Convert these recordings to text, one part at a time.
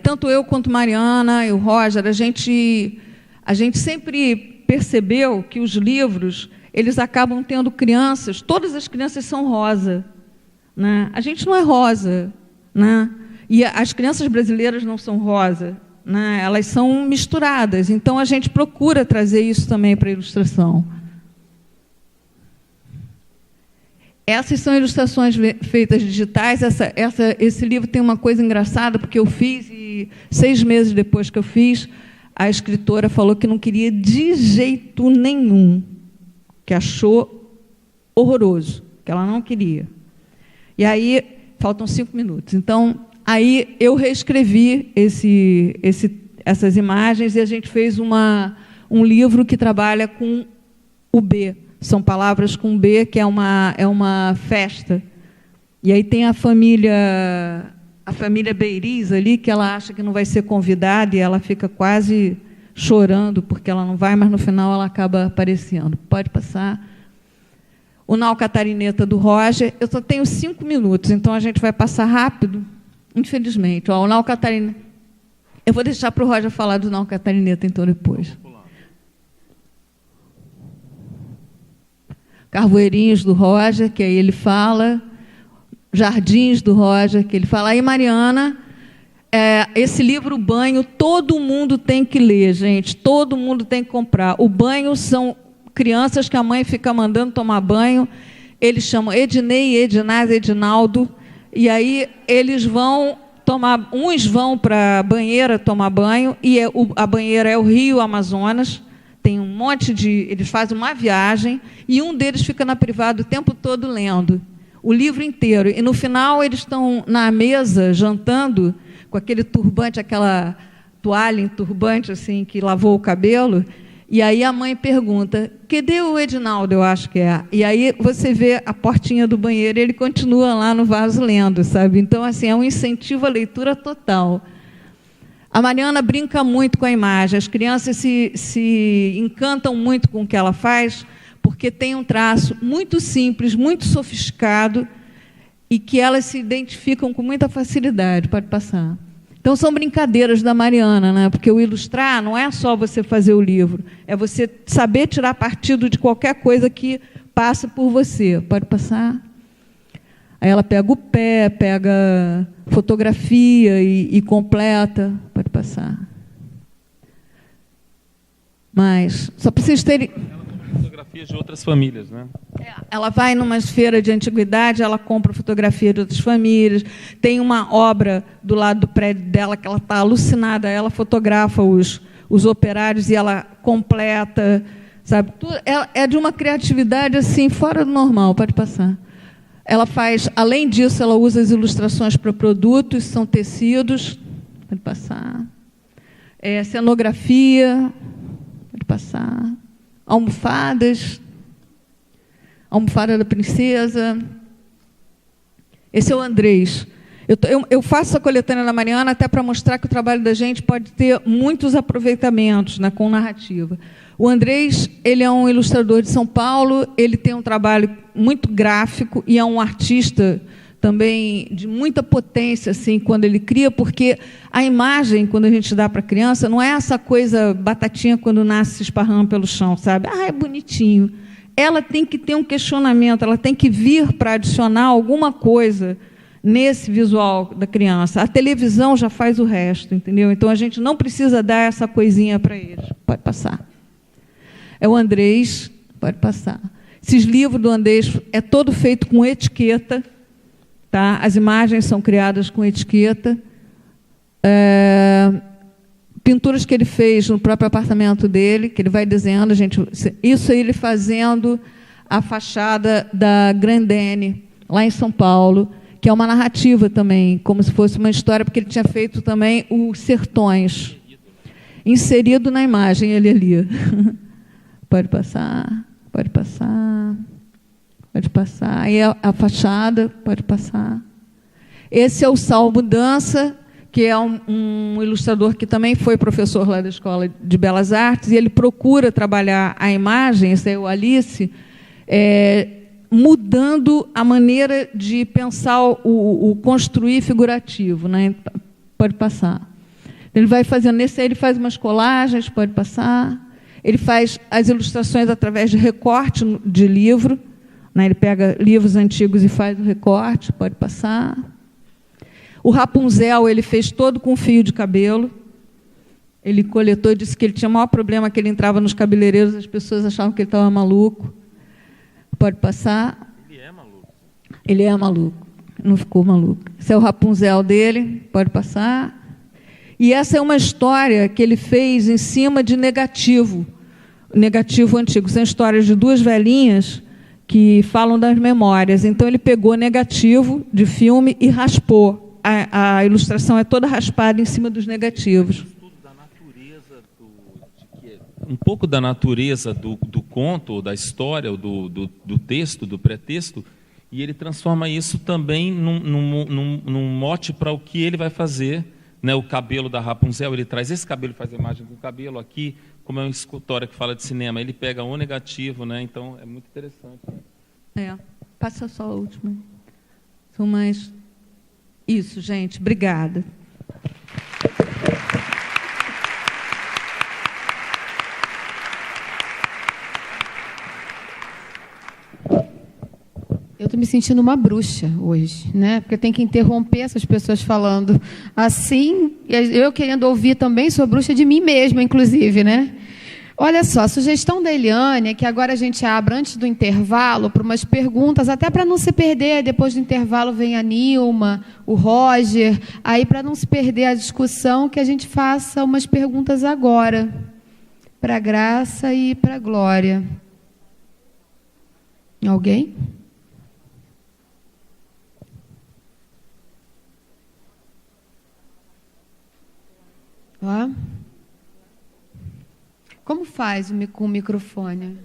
Tanto eu quanto Mariana e o Roger, a gente sempre percebeu que os livros, eles acabam tendo crianças, todas as crianças são rosa, né? A gente não é rosa, né? E as crianças brasileiras não são rosa, né? Elas são misturadas, então a gente procura trazer isso também para a ilustração. Essas são ilustrações feitas digitais. Esse livro tem uma coisa engraçada, porque eu fiz, e 6 meses depois que eu fiz, a escritora falou que não queria de jeito nenhum, que achou horroroso, que ela não queria. E aí, faltam 5 minutos. Então, aí eu reescrevi essas imagens e a gente fez um livro que trabalha com o B. São palavras com B, que é uma festa. E aí tem a família Beiriz ali, que ela acha que não vai ser convidada e ela fica quase chorando porque ela não vai, mas no final ela acaba aparecendo. Pode passar. O Nau Catarineta do Roger. Eu só tenho 5 minutos, então a gente vai passar rápido, infelizmente. O Nau Catarineta. Eu vou deixar para o Roger falar do Nau Catarineta, então, depois. Carvoeirinhos do Roger, que aí ele fala, Jardins do Roger, que ele fala. Aí, Mariana, esse livro, O Banho, todo mundo tem que ler, gente, todo mundo tem que comprar. O Banho são crianças que a mãe fica mandando tomar banho, eles chamam Ednei, Ednaz, Edinaldo, e aí eles vão tomar, uns vão para a banheira tomar banho, e a banheira é o Rio Amazonas. Tem um monte eles fazem uma viagem e um deles fica na privada o tempo todo lendo o livro inteiro. E no final eles estão na mesa jantando com aquele turbante, aquela toalha em turbante assim que lavou o cabelo. E aí a mãe pergunta: cadê o Edinaldo? Eu acho que é. E aí você vê a portinha do banheiro e ele continua lá no vaso lendo, sabe? Então assim é um incentivo à leitura total. A Mariana brinca muito com a imagem, as crianças se encantam muito com o que ela faz, porque tem um traço muito simples, muito sofisticado, e que elas se identificam com muita facilidade. Pode passar. Então, são brincadeiras da Mariana, né? Porque o ilustrar não é só você fazer o livro, é você saber tirar partido de qualquer coisa que passa por você. Pode passar? Aí ela pega o pé, pega fotografia e completa. Pode passar. Mas, só para vocês terem... Ela compra fotografias de outras famílias, né? Ela vai numa feira de antiguidade, ela compra fotografia de outras famílias. Tem uma obra do lado do prédio dela que ela está alucinada, ela fotografa os operários e ela completa, sabe? É de uma criatividade assim, fora do normal. Pode passar. Ela faz, além disso, ela usa as ilustrações para produtos, são tecidos. Pode passar. Cenografia. Pode passar. Almofadas. Almofada da princesa. Esse é o Andrés. Eu faço a coletânea da Mariana até para mostrar que o trabalho da gente pode ter muitos aproveitamentos, né, com narrativa. O Andrés, ele é um ilustrador de São Paulo, ele tem um trabalho muito gráfico e é um artista também de muita potência, assim, quando ele cria, porque a imagem, quando a gente dá para a criança, não é essa coisa batatinha quando nasce se esparrando pelo chão, sabe? É bonitinho. Ela tem que ter um questionamento, ela tem que vir para adicionar alguma coisa nesse visual da criança. A televisão já faz o resto, entendeu? Então, a gente não precisa dar essa coisinha para eles. Pode passar. É o Andrés, pode passar. Esses livros do Andrés é todo feito com etiqueta, tá? As imagens são criadas com etiqueta. Pinturas que ele fez no próprio apartamento dele, que ele vai desenhando, isso ele fazendo a fachada da Grandene, lá em São Paulo, que é uma narrativa também, como se fosse uma história, porque ele tinha feito também os Sertões, inserido na imagem, ele ali. Pode passar, pode passar, pode passar. Aí a fachada, pode passar. Esse é o Salmo Dança, que é um ilustrador que também foi professor lá da Escola de Belas Artes, e ele procura trabalhar a imagem, esse é o Alice, mudando a maneira de pensar o construir figurativo, né? Pode passar. Ele vai fazendo, nesse aí ele faz umas colagens, pode passar. Ele faz as ilustrações através de recorte de livro, né? Ele pega livros antigos e faz o recorte, pode passar. O Rapunzel ele fez todo com fio de cabelo. Ele coletou, disse que ele tinha o maior problema, que ele entrava nos cabeleireiros, as pessoas achavam que ele estava maluco. Pode passar. Ele é maluco. Ele é maluco, não ficou maluco. Esse é o Rapunzel dele, pode passar. E essa é uma história que ele fez em cima de negativo antigo. São histórias de duas velhinhas que falam das memórias. Então, ele pegou negativo de filme e raspou. A ilustração é toda raspada em cima dos negativos. Um pouco da natureza do conto, da história, do texto, do pretexto, e ele transforma isso também num mote para o que ele vai fazer, né? O cabelo da Rapunzel, ele traz esse cabelo, faz a imagem com o cabelo aqui, como é uma escultória que fala de cinema, ele pega o negativo, né? Então é muito interessante. Passa só a última. São mais... Isso, gente, obrigada. Eu estou me sentindo uma bruxa hoje, né? Porque eu tenho que interromper essas pessoas falando assim, eu querendo ouvir também, sou bruxa de mim mesma, inclusive, né? Olha só, a sugestão da Eliane é que agora a gente abra antes do intervalo para umas perguntas, até para não se perder. Depois do intervalo vem a Nilma, o Roger, aí para não se perder a discussão, que a gente faça umas perguntas agora, para a Graça e para a Glória. Alguém? Ó. Como faz com o microfone?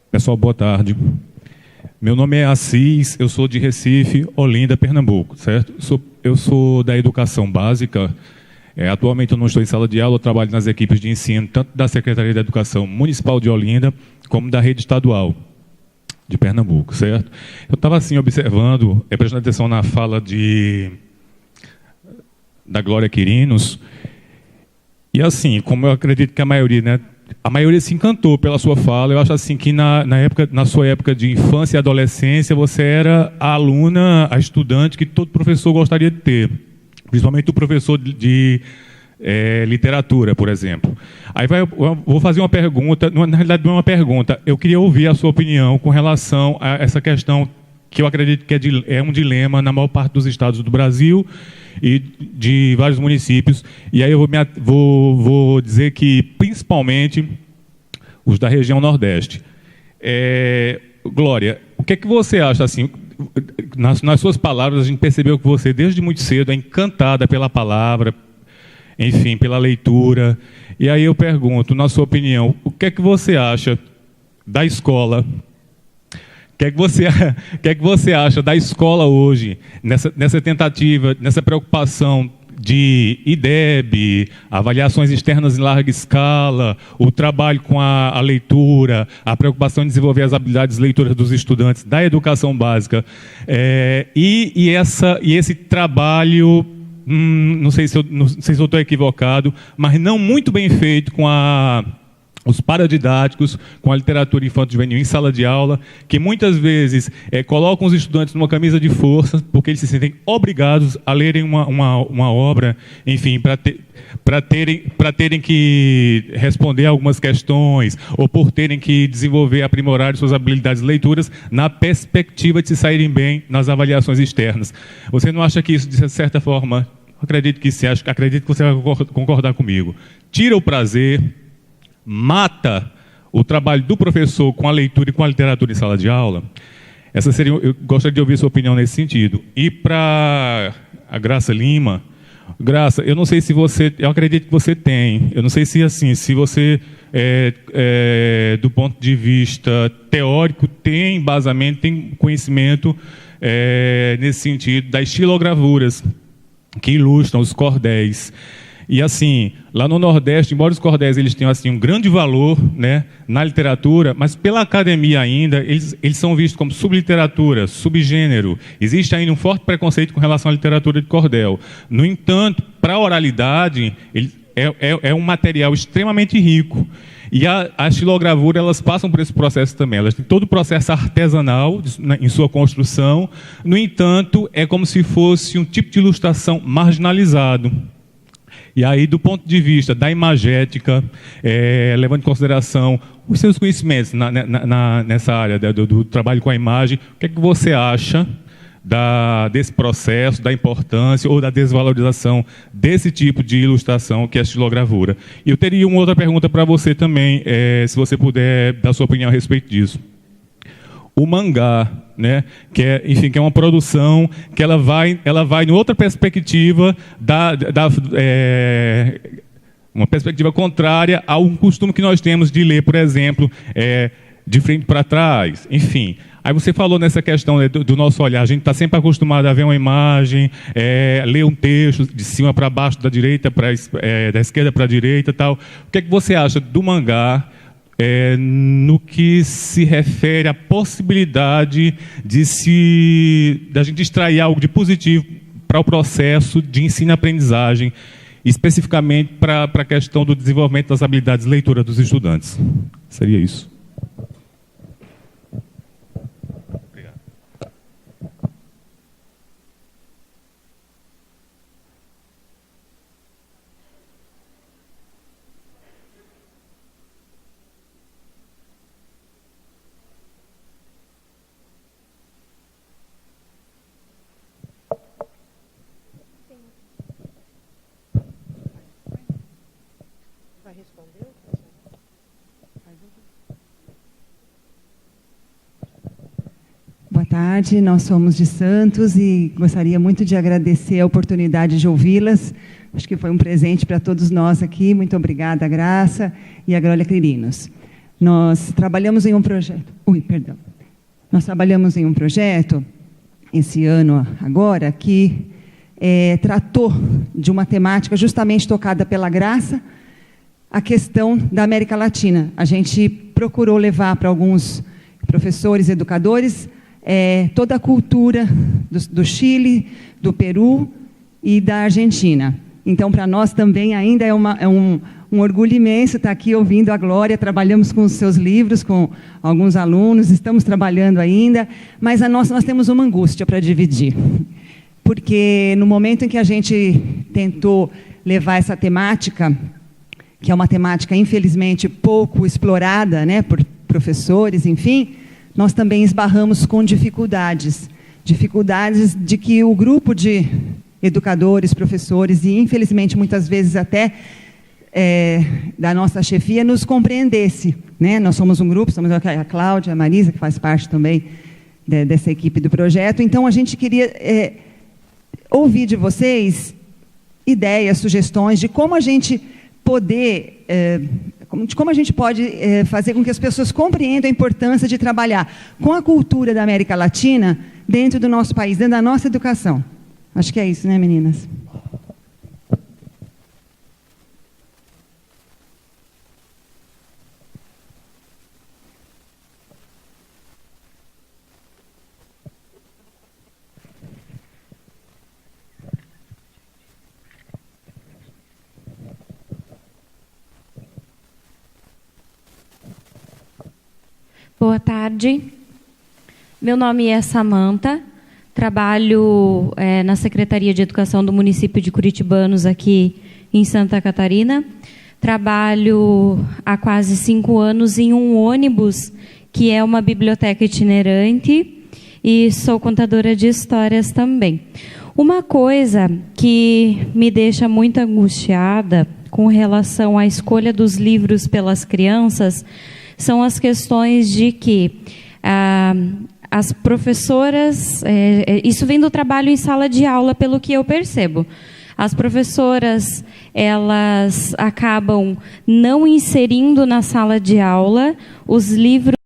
Pessoal, boa tarde. Meu nome é Assis, eu sou de Recife, Olinda, Pernambuco, certo? Eu sou da educação básica. Atualmente eu não estou em sala de aula, eu trabalho nas equipes de ensino, tanto da Secretaria da Educação Municipal de Olinda, como da rede estadual de Pernambuco, certo? Eu estava assim observando, prestando atenção na fala da Glória Quirinos, e assim, como eu acredito que a maioria, né? A maioria se encantou pela sua fala. Eu acho assim que na sua época de infância e adolescência, você era a aluna, a estudante que todo professor gostaria de ter, principalmente o professor de literatura, por exemplo. Aí eu vou fazer uma pergunta, na realidade não é uma pergunta, eu queria ouvir a sua opinião com relação a essa questão que eu acredito que é um dilema na maior parte dos estados do Brasil e de vários municípios. E aí eu vou dizer que, principalmente, os da região Nordeste. Glória, o que é que você acha, assim, nas suas palavras, a gente percebeu que você, desde muito cedo, é encantada pela palavra, enfim, pela leitura. E aí eu pergunto, na sua opinião, o que é que você acha da escola? O que é que você acha da escola hoje, nessa tentativa, nessa preocupação de IDEB, avaliações externas em larga escala, o trabalho com a leitura, a preocupação em desenvolver as habilidades leitoras dos estudantes da educação básica, e esse trabalho, não sei se eu estou equivocado, mas não muito bem feito com os paradidáticos, com a literatura infanto-juvenil em sala de aula, que muitas vezes colocam os estudantes numa camisa de força, porque eles se sentem obrigados a lerem uma obra, enfim, para terem que responder algumas questões, ou por terem que desenvolver, aprimorar suas habilidades de leituras, na perspectiva de se saírem bem nas avaliações externas. Você não acha que isso, de certa forma, acredito que você vai concordar comigo, tira o prazer, mata o trabalho do professor com a leitura e com a literatura em sala de aula? Eu gostaria de ouvir sua opinião nesse sentido. E para a Graça Lima, Graça, eu não sei se você, eu acredito que você tem, eu não sei se assim, se você, do ponto de vista teórico, tem embasamento, tem conhecimento nesse sentido das estilogravuras que ilustram os cordéis. E assim, lá no Nordeste, embora os cordéis eles tenham assim um grande valor, né, na literatura, mas pela academia ainda, eles são vistos como subliteratura, subgênero. Existe ainda um forte preconceito com relação à literatura de cordel. No entanto, para a oralidade, ele é um material extremamente rico. E a estilogravura, elas passam por esse processo também. Elas têm todo o processo artesanal em sua construção. No entanto, é como se fosse um tipo de ilustração marginalizado. E aí, do ponto de vista da imagética, levando em consideração os seus conhecimentos nessa área do trabalho com a imagem, o que é que você acha desse processo, da importância ou da desvalorização desse tipo de ilustração que é a estilogravura? E eu teria uma outra pergunta para você também, se você puder dar sua opinião a respeito disso. O mangá, né, que é uma produção que ela vai em outra perspectiva uma perspectiva contrária a um costume que nós temos de ler, por exemplo, de frente para trás, enfim. Aí você falou nessa questão, né, do nosso olhar, a gente está sempre acostumado a ver uma imagem, ler um texto de cima para baixo, da direita da esquerda para a direita, tal. O que é que você acha do mangá? No que se refere à possibilidade da gente extrair algo de positivo para o processo de ensino-aprendizagem, especificamente para a questão do desenvolvimento das habilidades de leitura dos estudantes. Seria isso. Obrigado. Boa tarde, nós somos de Santos e gostaria muito de agradecer a oportunidade de ouvi-las. Acho que foi um presente para todos nós aqui. Muito obrigada, Graça e a Glória Quirinos. Nós trabalhamos em um projeto... Nós trabalhamos em um projeto, esse ano agora, que tratou de uma temática justamente tocada pela Graça, a questão da América Latina. A gente procurou levar para alguns professores, educadores, toda a cultura do Chile, do Peru e da Argentina. Então, para nós também ainda é um orgulho imenso estar aqui ouvindo a Glória. Trabalhamos com os seus livros, com alguns alunos, estamos trabalhando ainda, mas nós temos uma angústia para dividir. Porque no momento em que a gente tentou levar essa temática, que é uma temática, infelizmente, pouco explorada, né, por professores, enfim, nós também esbarramos com dificuldades de que o grupo de educadores, professores e, infelizmente, muitas vezes até da nossa chefia nos compreendesse, né? Nós somos um grupo, somos a Cláudia, a Marisa, que faz parte também dessa equipe do projeto. Então, a gente queria ouvir de vocês ideias, sugestões de como a gente poder... de como a gente pode fazer com que as pessoas compreendam a importância de trabalhar com a cultura da América Latina dentro do nosso país, dentro da nossa educação. Acho que é isso, né, meninas? Boa tarde. Meu nome é Samanta. Trabalho na Secretaria de Educação do município de Curitibanos, aqui em Santa Catarina. Trabalho há quase 5 anos em um ônibus, que é uma biblioteca itinerante, e sou contadora de histórias também. Uma coisa que me deixa muito angustiada com relação à escolha dos livros pelas crianças são as questões de que as professoras, isso vem do trabalho em sala de aula, pelo que eu percebo. As professoras, elas acabam não inserindo na sala de aula os livros